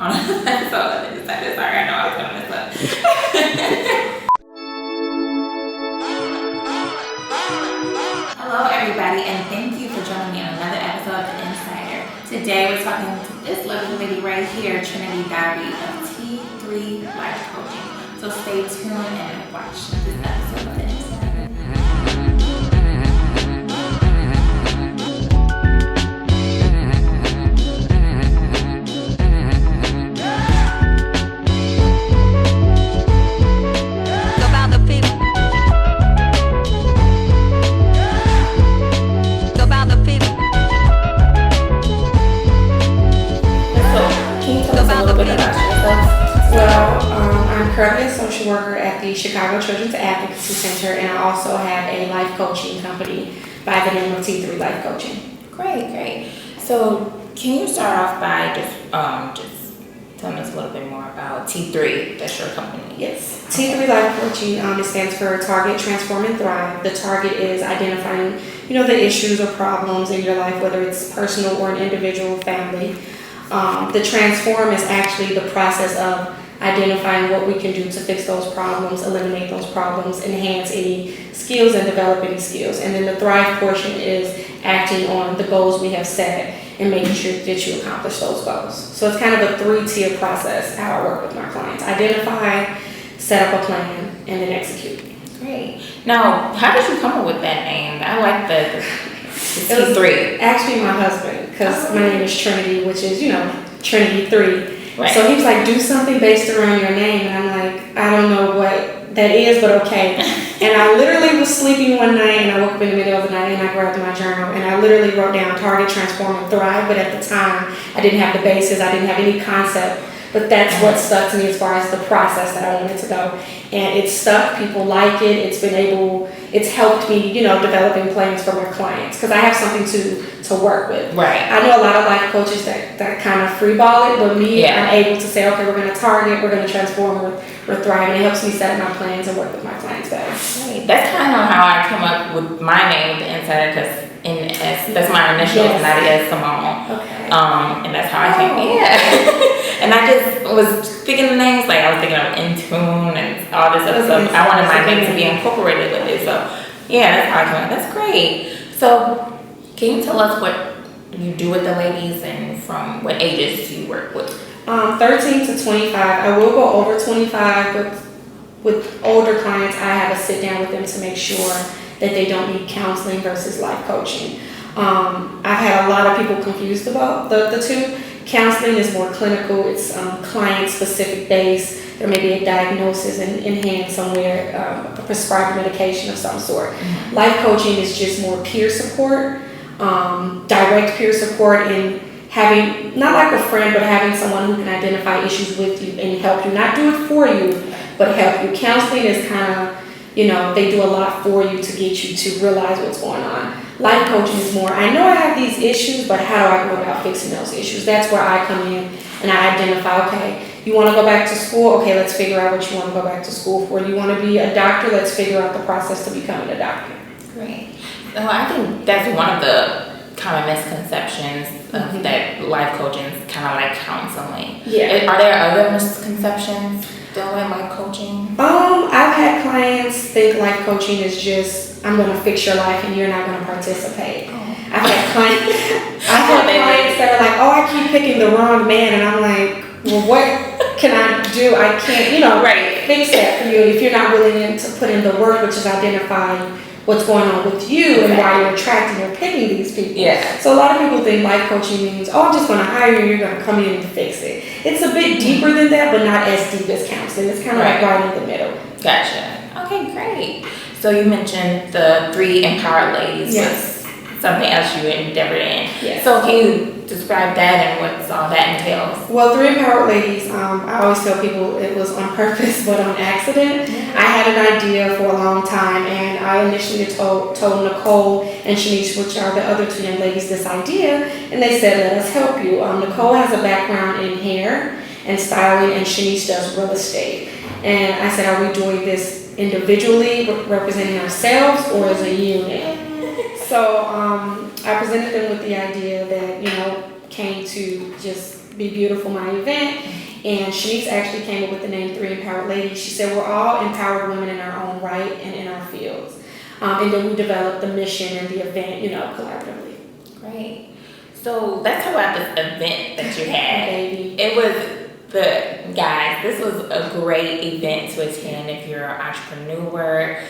on another episode of theNSider. Sorry, I know I was going to mess up. Hello, everybody, and thank you for joining me on another episode of theNSider. Today, we're talking to this lovely lady right here, Trenity Dobbey of T3 Life Coaching. So stay tuned and watch this episode of theNSider. I'm currently a social worker at the Chicago Children's Advocacy Center, and I also have a life coaching company by the name of T3 Life Coaching. Great. So, can you start off by just telling us a little bit more about T3? That's your company. Yes. T3 Life Coaching, it stands for Target, Transform, and Thrive. The target is identifying, the issues or problems in your life, whether it's personal or an individual, family. The transform is actually the process of identifying what we can do to fix those problems, eliminate those problems, enhance any skills, and develop any skills. And then the thrive portion is acting on the goals we have set and making sure that you accomplish those goals. So it's kind of a 3-tier process how I work with my clients. Identify, set up a plan, and then execute. Great. Now, how did you come up with that name? I like the It was T3. actually my husband, because my name is Trinity, which is, Trinity 3. Right. So he was like, do something based around your name. And I'm like, I don't know what that is, but okay. And I literally was sleeping one night, and I woke up in the middle of the night, and I grabbed my journal, and I literally wrote down Target, Transform, and Thrive. But at the time, I didn't have the basis. I didn't have any concept. But that's what stuck to me as far as the process that I wanted to go. And it stuck. People like it. It's helped me, developing plans for my clients, because I have something to work with. Right. I know a lot of life coaches that kind of freeball it, but me, I'm able to say, okay, we're going to target, we're going to transform, we're thriving. It helps me set my plans and work with my clients better. Right. That's kind of how I came up with my name, theNSider, because that's my initials, and that is Simone. Okay. And that's how I came. Yeah. And I just was thinking the names, like I was thinking of In Tune and all this other stuff. I wanted my name to be incorporated with it. So yeah, that's how I came up. That's great. So can you tell us what you do with the ladies and from what ages you work with? 13 to 25. I will go over 25, but with older clients, I have a sit down with them to make sure that they don't need counseling versus life coaching. I've had a lot of people confused about the two. Counseling is more clinical. It's client-specific based. There may be a diagnosis in hand somewhere, a prescribed medication of some sort. Mm-hmm. Life coaching is just more peer support, direct peer support, and having, not like a friend, but having someone who can identify issues with you and help you. Not do it for you, but help you. Counseling is kind of, they do a lot for you to get you to realize what's going on. Life coaching is more, I know I have these issues, but how do I go about fixing those issues? That's where I come in and I identify, okay, you want to go back to school? Okay, let's figure out what you want to go back to school for. You want to be a doctor? Let's figure out the process to becoming a doctor. Great. So I think that's one of the kind of misconceptions of that life coaching is kind of like counseling. Yeah. Are there other misconceptions dealing with life coaching? I've had clients think life coaching is just, I'm going to fix your life and you're not going to participate. I've had clients that are like, oh, I keep picking the wrong man, and I'm like, well, what can I do? I can't, fix that for you if you're not willing to put in the work, which is identifying what's going on with you and why you're attracting or picking these people. Yeah. So a lot of people think life coaching means, oh, I'm just going to hire you and you're going to come in and fix it. It's a bit deeper than that, but not as deep as counseling. It's kind of like right in the middle. Gotcha. Okay, great. So you mentioned the 3 empowered ladies. Yes. Something else you endeavored in. Yes. So can you describe that and what all that entails? Well, 3 empowered ladies, I always tell people it was on purpose but on accident. I had an idea for a long time, and I initially told Nicole and Shanice, which are the other 2 young ladies, this idea, and they said, let us help you. Nicole has a background in hair and styling, and Shanice does real estate. And I said, are we doing this individually, representing ourselves, or as a unit? So I presented them with the idea that, came to just be beautiful my event. And Shanice actually came up with the name 3 Empowered Ladies. She said we're all empowered women in our own right and in our fields. And then we developed the mission and the event, collaboratively. Great. So let's talk about this event that you had. Baby. It was guys, this was a great event to attend if you're an entrepreneur,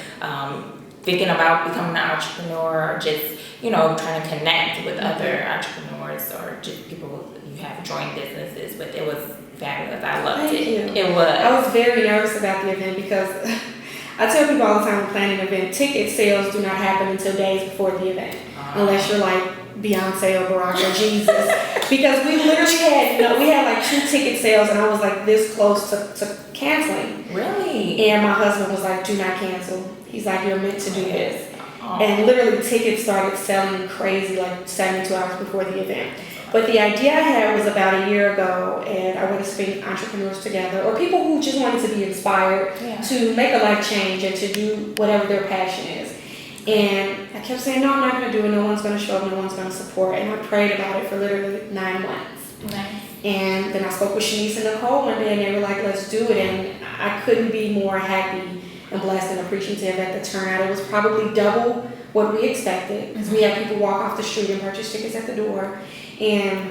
thinking about becoming an entrepreneur, or just, trying to connect with other entrepreneurs or just people you have joined businesses with. It was fabulous. I loved it. Thank you. It was. I was very nervous about the event because I tell people all the time when planning an event, ticket sales do not happen until days before the event, unless you're like Beyonce or Barack or Jesus. Because we literally had, we had like 2 ticket sales, and I was like this close to canceling. Really? And my husband was like, do not cancel. He's like, you're meant to do this. And literally tickets started selling crazy like 72 hours before the event. But the idea I had was about a year ago, and I wanted to bring entrepreneurs together, or people who just wanted to be inspired to make a life change and to do whatever their passion is. And I kept saying, no, I'm not going to do it. No one's going to show up. No one's going to support. And I prayed about it for literally 9 months. Nice. And then I spoke with Shanice and Nicole one day, and they were like, let's do it. And I couldn't be more happy and blessed and appreciative at the turnout. It was probably double what we expected, because we had people walk off the street and purchase tickets at the door. And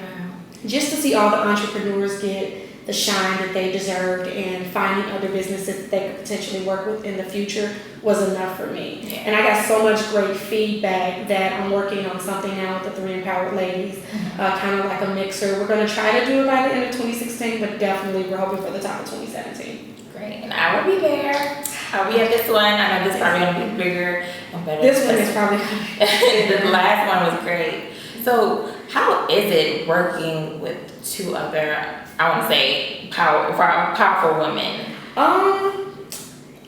just to see all the entrepreneurs get the shine that they deserved and finding other businesses that they could potentially work with in the future was enough for me. Yeah. And I got so much great feedback that I'm working on something now with the 3 Empowered Ladies, kind of like a mixer. We're going to try to do it by the end of 2016, but definitely we're hoping for the top of 2017. Great. And I will be there. I'll be at this one. I know this is probably going to be bigger and better. This one is probably going to be the last one was great. So how is it working with 2 other, I want to say, powerful women?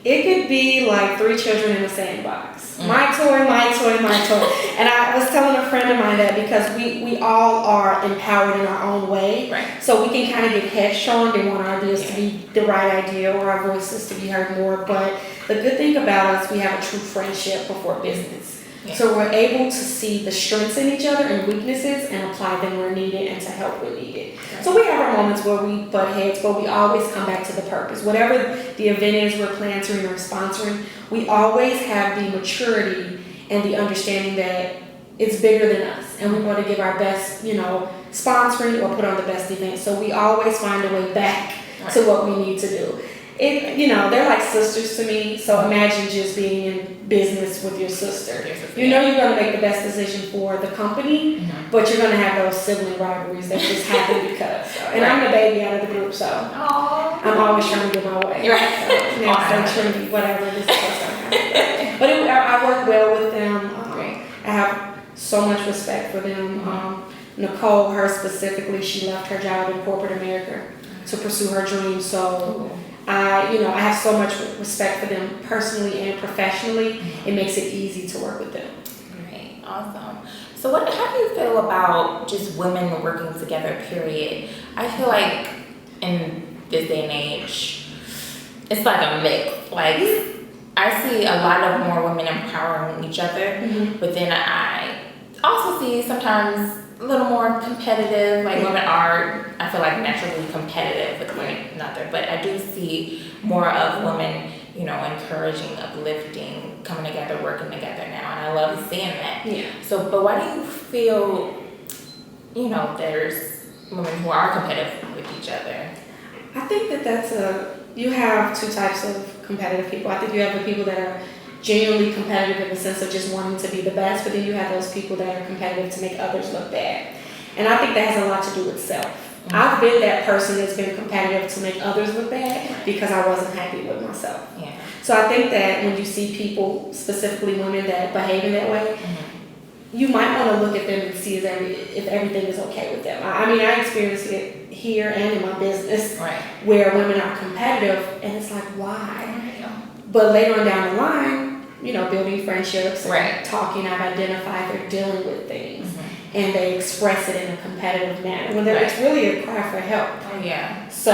It could be like 3 children in a sandbox. My toy, my toy, my toy. And I was telling a friend of mine that because we all are empowered in our own way. Right. So we can kind of get headstrong and want our ideas to be the right idea or our voices to be heard more. But the good thing about us, we have a true friendship before business. Yeah. So we're able to see the strengths in each other and weaknesses and apply them where needed and to help where needed. Right. So we have our moments where we butt heads, but we always come back to the purpose. Whatever the event is we're planning or sponsoring, we always have the maturity and the understanding that it's bigger than us. And we want to give our best, sponsoring or put on the best event. So we always find a way back to what we need to do. They're like sisters to me, so imagine just being in business with your sister. You're going to make the best decision for the company, but you're going to have those sibling rivalries that just happen because. And I'm the baby out of the group, so I'm always trying to get my way. Right. So Trenity, whatever, this is what's going to happen. But I work well with them. I have so much respect for them. Nicole, her specifically, she left her job in corporate America to pursue her dream, so I have so much respect for them personally and professionally. It makes it easy to work with them. Great, awesome. So how do you feel about just women working together, period? I feel like in this day and age, it's like a mix. Like, I see a lot of more women empowering each other, but then I also see sometimes a little more competitive. Like women are, I feel like, naturally competitive with one another, but I do see more of women, encouraging, uplifting, coming together, working together now, and I love seeing that. Yeah. So, but why do you feel, there's women who are competitive with each other? I think that you have 2 types of competitive people. I think you have the people that are genuinely competitive in the sense of just wanting to be the best, but then you have those people that are competitive to make others look bad. And I think that has a lot to do with self. I've been that person that's been competitive to make others look bad because I wasn't happy with myself. Yeah. So I think that when you see people, specifically women, that behave in that way, you might want to look at them and see if everything is okay with them. I experienced it here and in my business where women are competitive, and it's like, why? But later on down the line, building friendships and talking, I've identified they're dealing with things and they express it in a competitive manner. When it's really a cry for help. Oh, yeah. So,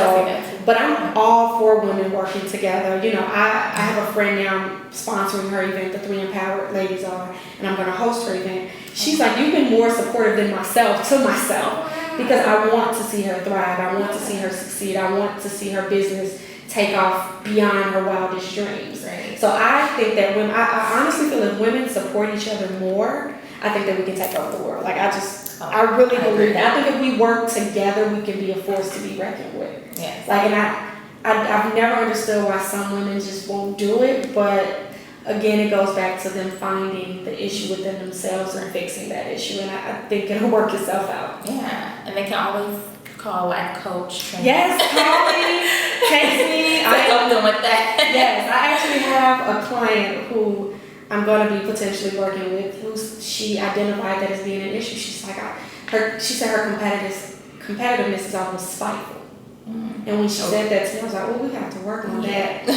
but I'm all for women working together. I have a friend now, I'm sponsoring her event, the 3 Empowered Ladies are, and I'm going to host her event. She's like, you've been more supportive than myself to myself. because I want to see her thrive. I want to see her succeed. I want to see her business take off beyond her wildest dreams. Right. So I think that when I honestly feel if women support each other more, I think that we can take over the world. Like I really believe that. I think if we work together, we can be a force to be reckoned with. Yes. Like, and I've never understood why some women just won't do it, but again, it goes back to them finding the issue within themselves and fixing that issue, and I think it'll work itself out. Yeah, and they can always call life coach. Yes, call me, text me. I help them with that. Yes, I actually have a client who I'm going to be potentially working with, who she identified that as being an issue. She's like, she said her competitiveness is almost spiteful. And when she said that to me, I was like, well, we have to work on that.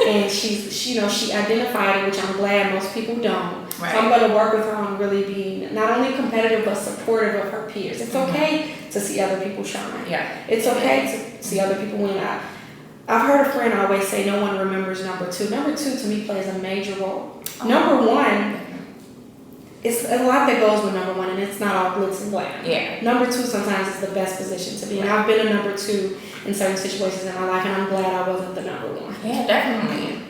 And she identified it, which I'm glad most people don't. Right. So I'm going to work with her on really being not only competitive, but supportive of her peers. It's okay to see other people shine. Yeah. It's okay to see other people win. I've heard a friend always say, no one remembers number two. Number two, to me, plays a major role. Number one, it's a lot that goes with number one, and it's not all glitz and glam. Yeah. Number two sometimes is the best position to be in. I've been a number two in certain situations in my life, and I'm glad I wasn't the number one. Yeah, definitely.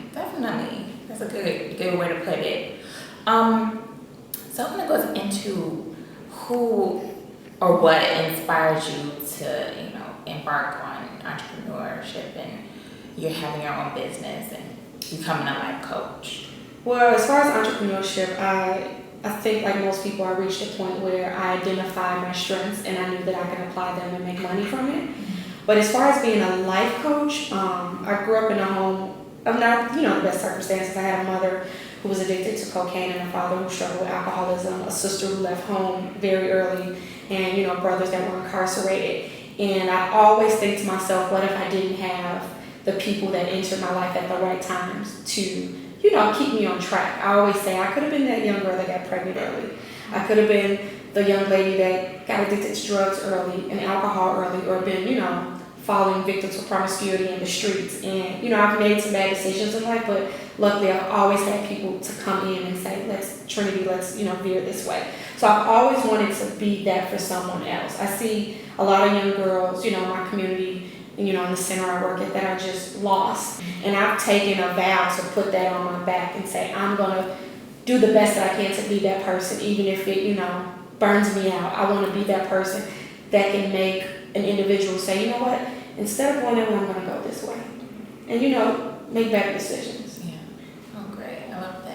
That's a good way to put it. So I'm gonna go into who or what inspires you to, embark on entrepreneurship and you're having your own business and becoming a life coach. Well, as far as entrepreneurship, I think like most people, I reached a point where I identified my strengths and I knew that I could apply them and make money from it. But as far as being a life coach, I grew up in a home of not, the best circumstances. I had a mother who was addicted to cocaine and a father who struggled with alcoholism, a sister who left home very early, and, brothers that were incarcerated. And I always think to myself, what if I didn't have the people that entered my life at the right times to keep me on track. I always say I could have been that young girl that got pregnant early. I could have been the young lady that got addicted to drugs early and alcohol early, or been, falling victim to promiscuity in the streets. And, I've made some bad decisions in life, but luckily I've always had people to come in and say, let's veer this way. So I've always wanted to be that for someone else. I see a lot of young girls, in my community, in the center I work at, that are just lost. And I've taken a vow to put that on my back and say, I'm going to do the best that I can to be that person, even if it, burns me out. I want to be that person that can make an individual say, you know what, instead of going that way, I'm going to go this way. And, make better decisions.